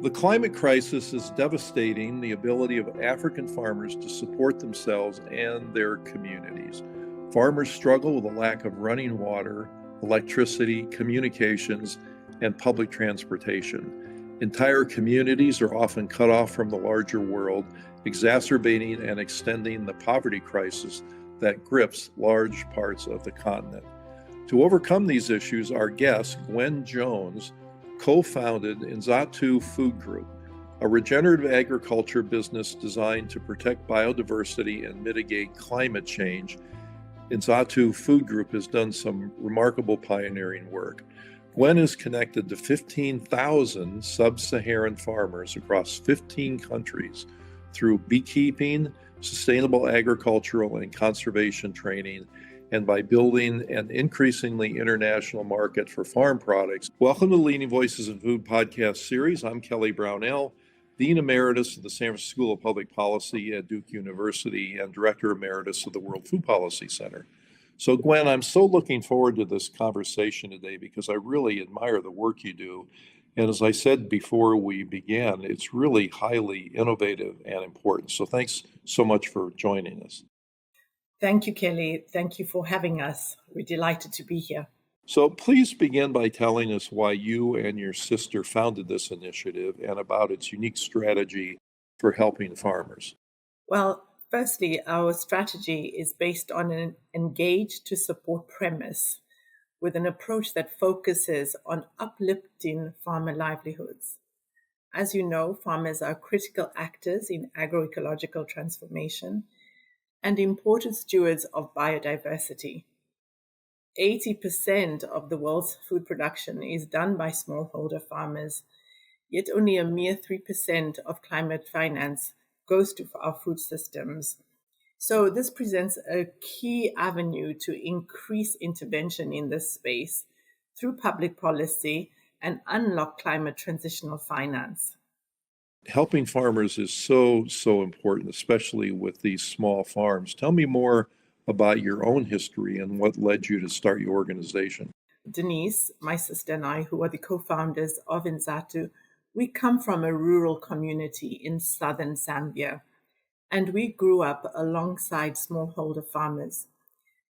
The climate crisis is devastating the ability of African farmers to support themselves and their communities. Farmers struggle with a lack of running water, electricity, communications, and public transportation. Entire communities are often cut off from the larger world, exacerbating and extending the poverty crisis that grips large parts of the continent. To overcome these issues, our guest, Gwen Jones, co-founded Nzatu Food Group, a regenerative agriculture business designed to protect biodiversity and mitigate climate change. Nzatu Food Group has done some remarkable pioneering work. Gwen is connected to 15,000 Sub-Saharan farmers across 15 countries through beekeeping, sustainable agricultural and conservation training, and by building an increasingly international market for farm products. Welcome to the Leading Voices in Food podcast series. I'm Kelly Brownell, Dean Emeritus of the San Francisco School of Public Policy at Duke University and Director Emeritus of the World Food Policy Center. So Gwen, I'm so looking forward to this conversation today because I really admire the work you do. And as I said before we began, it's really highly innovative and important. So thanks so much for joining us. Thank you, Kelly. Thank you for having us. We're delighted to be here. So please begin by telling us why you and your sister founded this initiative and about its unique strategy for helping farmers. Well, firstly, our strategy is based on an engage to support premise with an approach that focuses on uplifting farmer livelihoods. As you know, farmers are critical actors in agroecological transformation and important stewards of biodiversity. 80% of the world's food production is done by smallholder farmers, yet only a mere 3% of climate finance goes to our food systems. So this presents a key avenue to increase intervention in this space through public policy and unlock climate transitional finance. Helping farmers is so important, especially with these small farms. Tell me more about your own history and what led you to start your organization. Denise, my sister, and I, who are the co-founders of Nzatu, we come from a rural community in southern Zambia, and we grew up alongside smallholder farmers.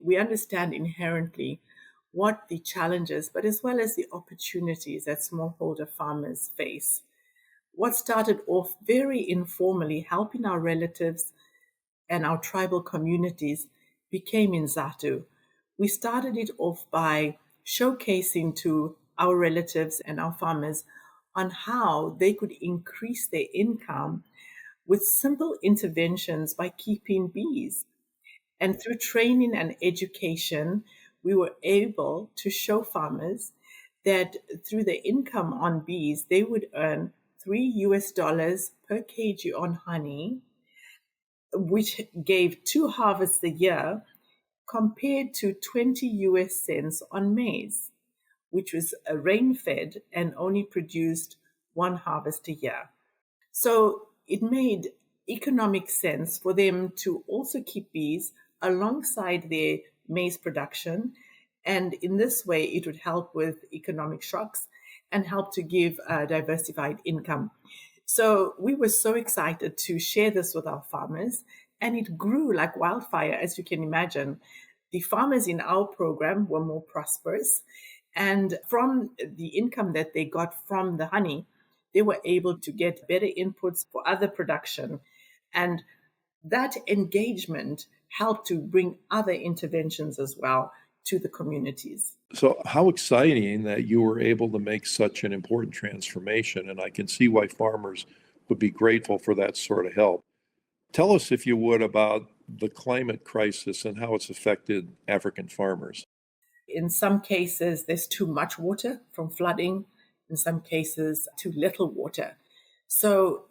We understand inherently what the challenges, but as well as the opportunities that smallholder farmers face. What started off very informally, helping our relatives and our tribal communities, became Nzatu. We started it off by showcasing to our relatives and our farmers on how they could increase their income with simple interventions by keeping bees. And through training and education, we were able to show farmers that through the income on bees, they would earn $3 per kg on honey, which gave 2 harvests a year, compared to 20 US cents on maize, which was rain-fed and only produced 1 harvest a year. So it made economic sense for them to also keep bees alongside their maize production. And in this way, it would help with economic shocks and help to give a diversified income. So we were so excited to share this with our farmers, and it grew like wildfire, as you can imagine. The farmers in our program were more prosperous, and from the income that they got from the honey, they were able to get better inputs for other production. And that engagement helped to bring other interventions as well to the communities. So how exciting that you were able to make such an important transformation, and I can see why farmers would be grateful for that sort of help. Tell us, if you would, about the climate crisis and how it's affected African farmers. In some cases, there's too much water from flooding. In some cases, too little water. So,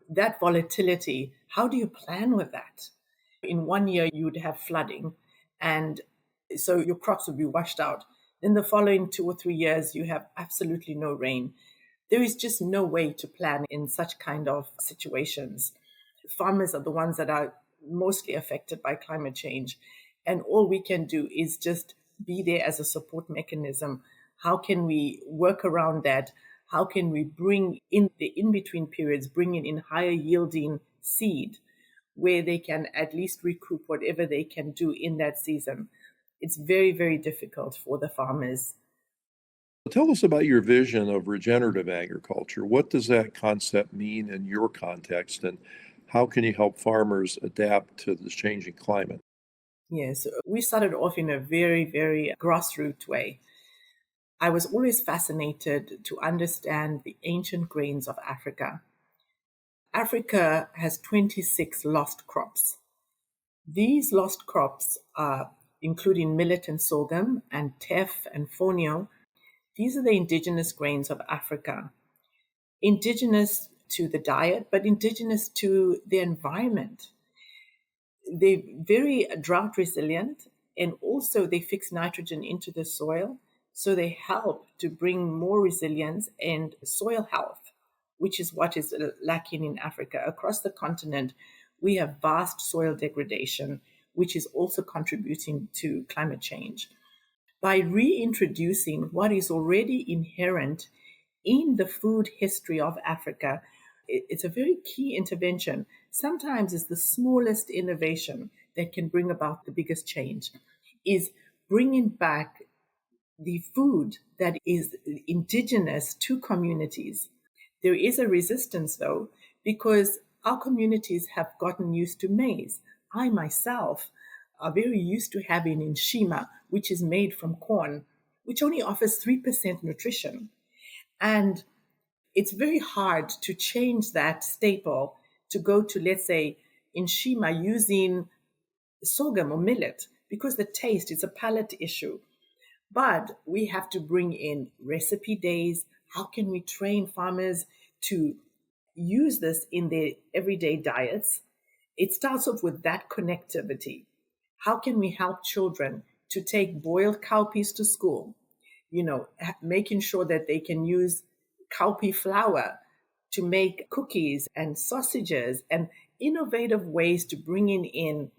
that volatility, how do you plan with that? In one year, you would have flooding, and so your crops would be washed out. In the following 2 or 3 years, you have absolutely no rain. There is just no way to plan in such kind of situations. Farmers are the ones that are mostly affected by climate change. And all we can do is just be there as a support mechanism. How can we work around that? how can we bring in the in-between periods, bringing in higher yielding seed where they can at least recoup whatever they can do in that season. It's very, very difficult for the farmers. Tell us about your vision of regenerative agriculture. What does that concept mean in your context, and how can you help farmers adapt to this changing climate? Yes, we started off in a very, very grassroots way. I was always fascinated to understand the ancient grains of Africa. Africa has 26 lost crops. These lost crops are including millet and sorghum and teff and fonio. These are the indigenous grains of Africa, indigenous to the diet, but indigenous to the environment. They're very drought resilient, and also they fix nitrogen into the soil. So they help to bring more resilience and soil health, which is what is lacking in Africa. Across the continent, we have vast soil degradation, which is also contributing to climate change. By reintroducing what is already inherent in the food history of Africa, it's a very key intervention. Sometimes it's the smallest innovation that can bring about the biggest change, is bringing back the food that is indigenous to communities. There is a resistance, though, because our communities have gotten used to maize. I myself are very used to having nshima, which is made from corn, which only offers 3% nutrition. And it's very hard to change that staple to go to, let's say, nshima using sorghum or millet, because the taste is a palate issue. But we have to bring in recipe days. How can we train farmers to use this in their everyday diets? It starts off with that connectivity. How can we help children to take boiled cowpeas to school? Making sure that they can use cowpea flour to make cookies and sausages, and innovative ways to bringing in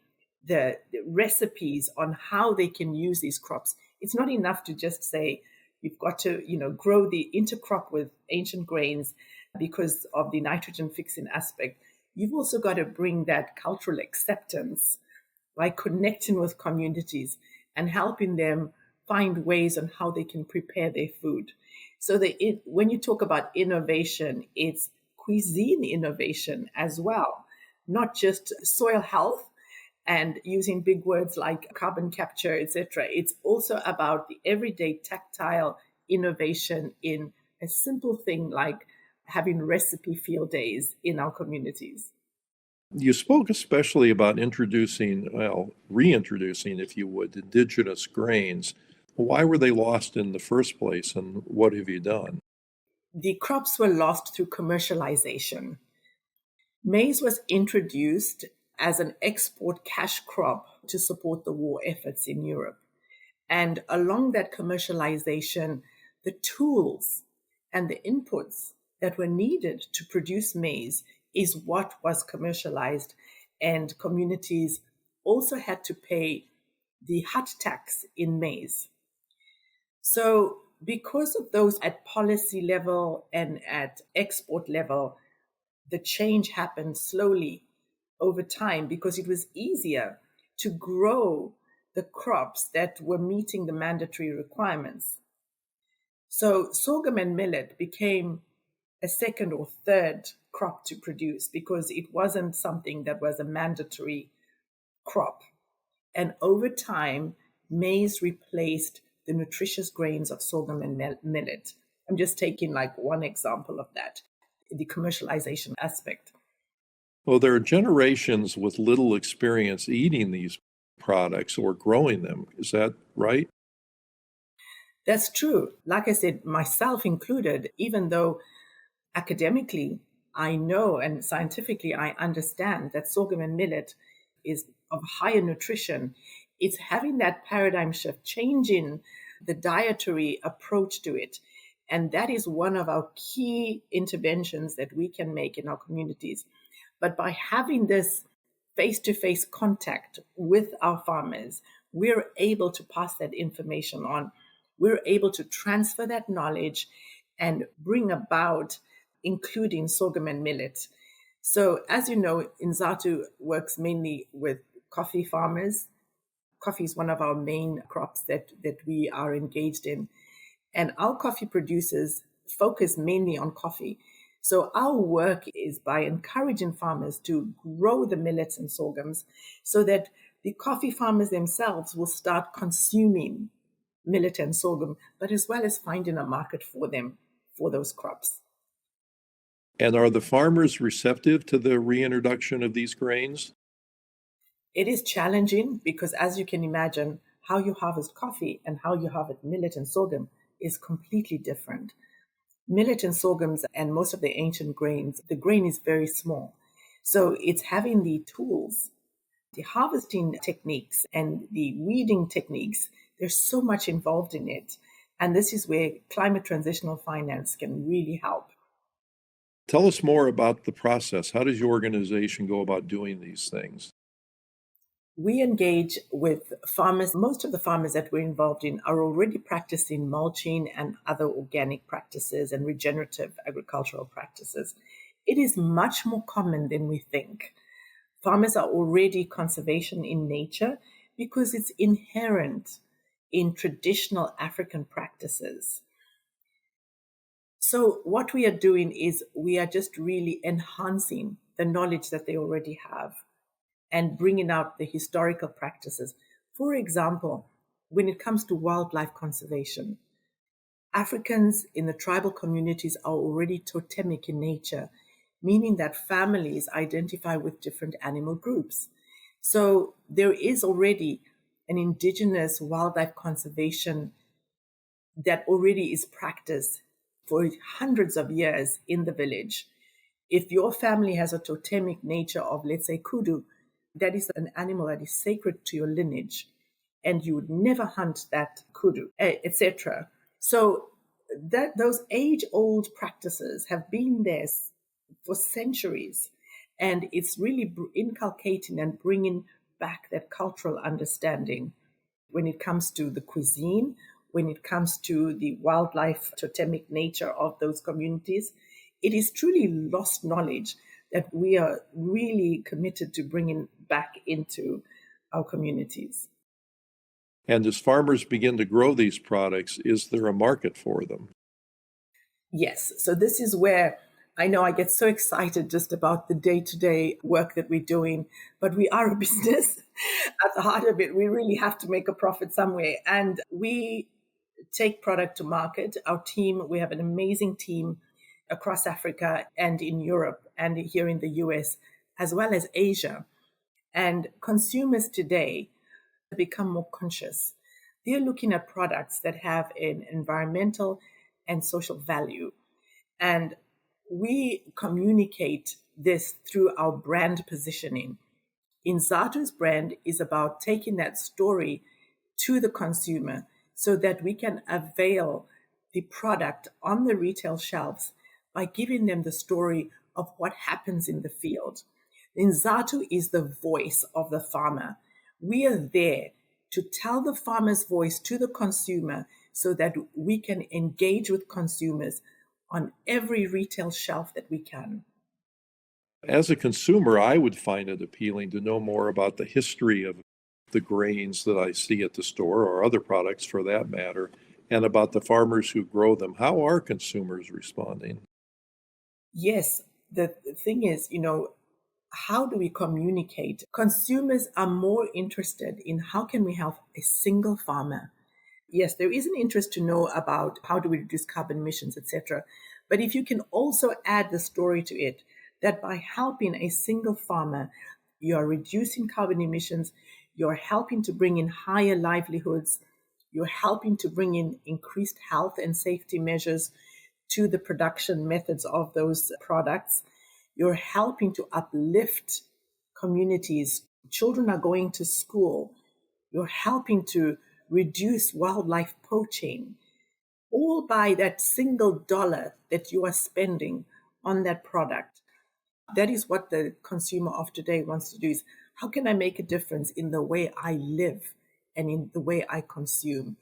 the recipes on how they can use these crops. It's not enough to just say you've got to, grow the intercrop with ancient grains because of the nitrogen fixing aspect. You've also got to bring that cultural acceptance by connecting with communities and helping them find ways on how they can prepare their food. So when you talk about innovation, it's cuisine innovation as well, not just soil health and using big words like carbon capture, etc. It's also about the everyday tactile innovation in a simple thing like having recipe field days in our communities. You spoke especially about reintroducing, if you would, indigenous grains. Why were they lost in the first place, and what have you done? The crops were lost through commercialization. Maize was introduced as an export cash crop to support the war efforts in Europe. And along that commercialization, the tools and the inputs that were needed to produce maize is what was commercialized. And communities also had to pay the hut tax in maize. So because of those at policy level and at export level, the change happened slowly over time because it was easier to grow the crops that were meeting the mandatory requirements. So sorghum and millet became a second or third crop to produce because it wasn't something that was a mandatory crop. And over time, maize replaced the nutritious grains of sorghum and millet. I'm just taking like one example of that, the commercialization aspect. Well, there are generations with little experience eating these products or growing them. Is that right? That's true. Like I said, myself included, even though academically I know and scientifically I understand that sorghum and millet is of higher nutrition, it's having that paradigm shift, changing the dietary approach to it. And that is one of our key interventions that we can make in our communities. But by having this face-to-face contact with our farmers, we're able to pass that information on. We're able to transfer that knowledge and bring about including sorghum and millet. So, as you know, Nzatu works mainly with coffee farmers. Coffee is one of our main crops that we are engaged in. And our coffee producers focus mainly on coffee. So our work is by encouraging farmers to grow the millets and sorghums so that the coffee farmers themselves will start consuming millet and sorghum, but as well as finding a market for them, for those crops. And are the farmers receptive to the reintroduction of these grains? It is challenging because, as you can imagine, how you harvest coffee and how you harvest millet and sorghum is completely different. Millet and sorghums and most of the ancient grains, the grain is very small. So it's having the tools, the harvesting techniques and the weeding techniques. There's so much involved in it. And this is where climate transitional finance can really help. Tell us more about the process. How does your organization go about doing these things? We engage with farmers. Most of the farmers that we're involved in are already practicing mulching and other organic practices and regenerative agricultural practices. It is much more common than we think. Farmers are already conservation in nature because it's inherent in traditional African practices. So what we are doing is we are just really enhancing the knowledge that they already have and bringing out the historical practices. For example, when it comes to wildlife conservation, Africans in the tribal communities are already totemic in nature, meaning that families identify with different animal groups. So there is already an indigenous wildlife conservation that already is practiced for hundreds of years in the village. If your family has a totemic nature of, let's say, kudu, that is an animal that is sacred to your lineage, and you would never hunt that kudu, etc. So that those age-old practices have been there for centuries, and it's really inculcating and bringing back that cultural understanding when it comes to the cuisine, when it comes to the wildlife totemic nature of those communities. It is truly lost knowledge that we are really committed to bringing back into our communities. And as farmers begin to grow these products, is there a market for them? Yes. So this is where I know I get so excited just about the day-to-day work that we're doing, but we are a business. At the heart of it, we really have to make a profit somewhere. And we take product to market. Our team, we have an amazing team across Africa and in Europe and here in the US, as well as Asia. And consumers today become more conscious. They're looking at products that have an environmental and social value. And we communicate this through our brand positioning. Nzatu's brand is about taking that story to the consumer so that we can avail the product on the retail shelves by giving them the story of what happens in the field. Nzatu is the voice of the farmer. We are there to tell the farmer's voice to the consumer so that we can engage with consumers on every retail shelf that we can. As a consumer, I would find it appealing to know more about the history of the grains that I see at the store, or other products for that matter, and about the farmers who grow them. How are consumers responding? Yes, the thing is, how do we communicate? Consumers are more interested in how can we help a single farmer. Yes, there is an interest to know about how do we reduce carbon emissions, etc. But if you can also add the story to it, that by helping a single farmer, you're reducing carbon emissions, you're helping to bring in higher livelihoods, you're helping to bring in increased health and safety measures to the production methods of those products. You're helping to uplift communities. Children are going to school. You're helping to reduce wildlife poaching, all by that single dollar that you are spending on that product. That is what the consumer of today wants to do, is how can I make a difference in the way I live and in the way I consume?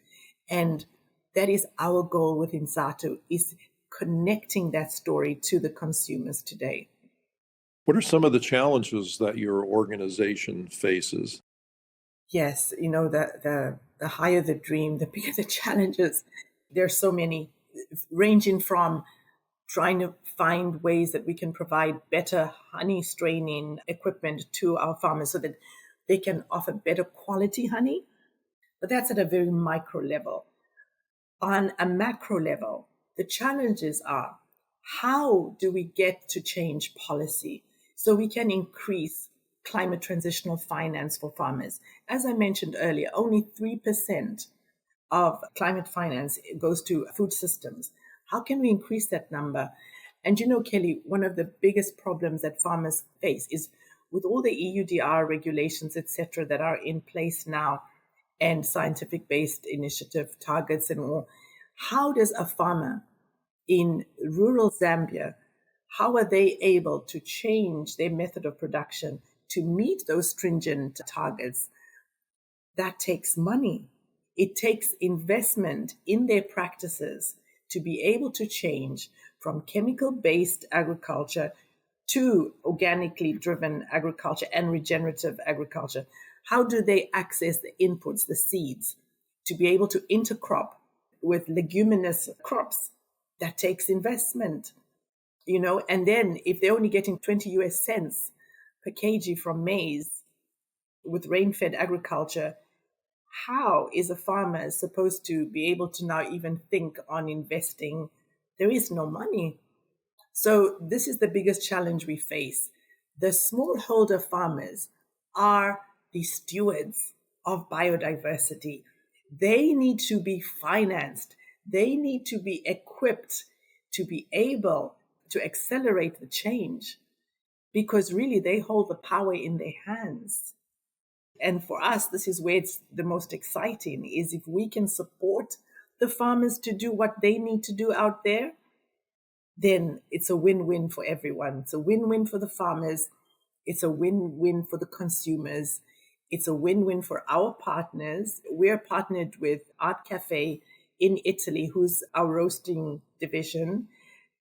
And that is our goal with Nzatu, is connecting that story to the consumers today. What are some of the challenges that your organization faces? Yes, the higher the dream, the bigger the challenges. There's so many, ranging from trying to find ways that we can provide better honey straining equipment to our farmers so that they can offer better quality honey. But that's at a very micro level. On a macro level, the challenges are, how do we get to change policy so we can increase climate transitional finance for farmers? As I mentioned earlier, only 3% of climate finance goes to food systems. How can we increase that number? And Kelly, one of the biggest problems that farmers face is with all the EUDR regulations, etc., that are in place now, and scientific-based initiative targets and all. How does a farmer in rural Zambia, how are they able to change their method of production to meet those stringent targets? That takes money. It takes investment in their practices to be able to change from chemical-based agriculture to organically driven agriculture and regenerative agriculture. How do they access the inputs, the seeds, to be able to intercrop with leguminous crops? That takes investment, and then if they're only getting 20 US cents per kg from maize with rain-fed agriculture, how is a farmer supposed to be able to now even think on investing? There is no money. So this is the biggest challenge we face. The smallholder farmers are the stewards of biodiversity. They need to be financed. They need to be equipped to be able to accelerate the change, because really they hold the power in their hands. And for us, this is where it's the most exciting, is if we can support the farmers to do what they need to do out there, then it's a win-win for everyone. It's a win-win for the farmers. It's a win-win for the consumers. It's a win-win for our partners. We're partnered with Art Cafe in Italy, who's our roasting division,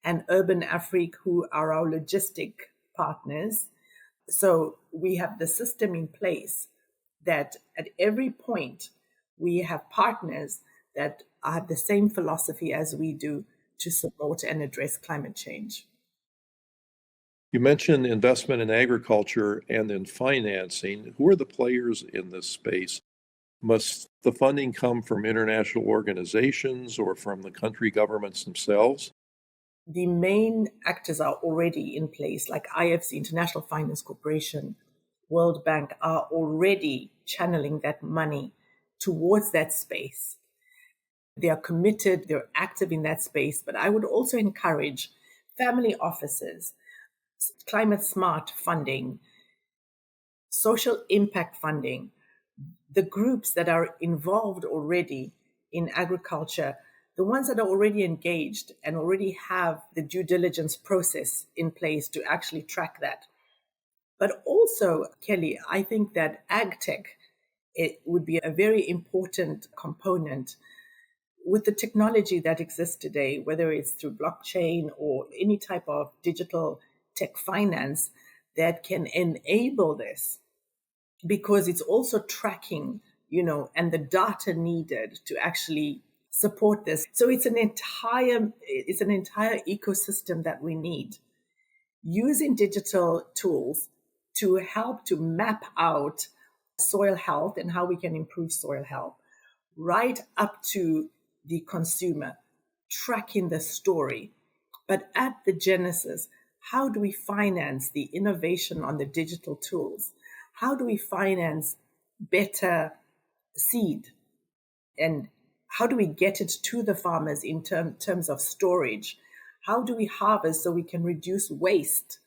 and Urban Afrique, who are our logistic partners. So we have the system in place that at every point we have partners that have the same philosophy as we do to support and address climate change. You mentioned investment in agriculture and in financing. Who are the players in this space? Must the funding come from international organizations or from the country governments themselves? The main actors are already in place, like IFC, International Finance Corporation, World Bank, are already channeling that money towards that space. They are committed, they're active in that space. But I would also encourage family offices, climate smart funding, social impact funding, the groups that are involved already in agriculture, the ones that are already engaged and already have the due diligence process in place to actually track that. But also, Kelly, I think that ag tech, it would be a very important component with the technology that exists today, whether it's through blockchain or any type of digital tech finance that can enable this, because it's also tracking, and the data needed to actually support this. So it's an entire ecosystem that we need. Using digital tools to help to map out soil health and how we can improve soil health, right up to the consumer, tracking the story. But at the genesis, how do we finance the innovation on the digital tools? How do we finance better seed? And how do we get it to the farmers in terms of storage? How do we harvest so we can reduce waste?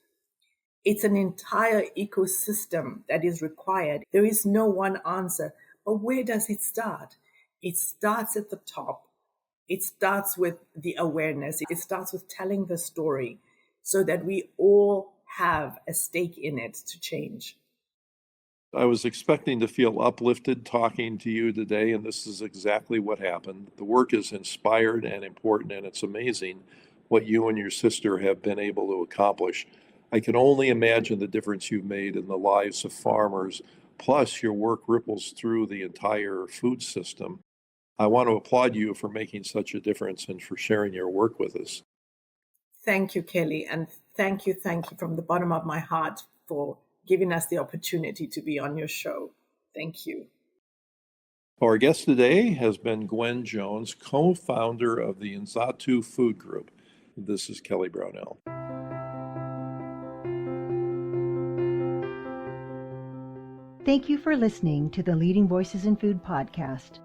It's an entire ecosystem that is required. There is no one answer. But where does it start? It starts at the top. It starts with the awareness. It starts with telling the story so that we all have a stake in it to change. I was expecting to feel uplifted talking to you today, and this is exactly what happened. The work is inspired and important, and it's amazing what you and your sister have been able to accomplish. I can only imagine the difference you've made in the lives of farmers, plus your work ripples through the entire food system. I want to applaud you for making such a difference and for sharing your work with us. Thank you, Kelly, and thank you from the bottom of my heart for giving us the opportunity to be on your show. Thank you. Our guest today has been Gwen Jones, co-founder of the Nzatu Food Group. This is Kelly Brownell. Thank you for listening to the Leading Voices in Food podcast.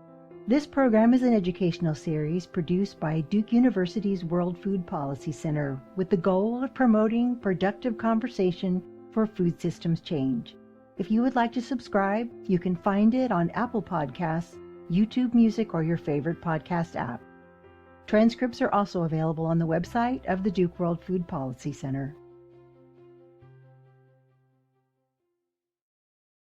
This program is an educational series produced by Duke University's World Food Policy Center with the goal of promoting productive conversation for food systems change. If you would like to subscribe, you can find it on Apple Podcasts, YouTube Music, or your favorite podcast app. Transcripts are also available on the website of the Duke World Food Policy Center.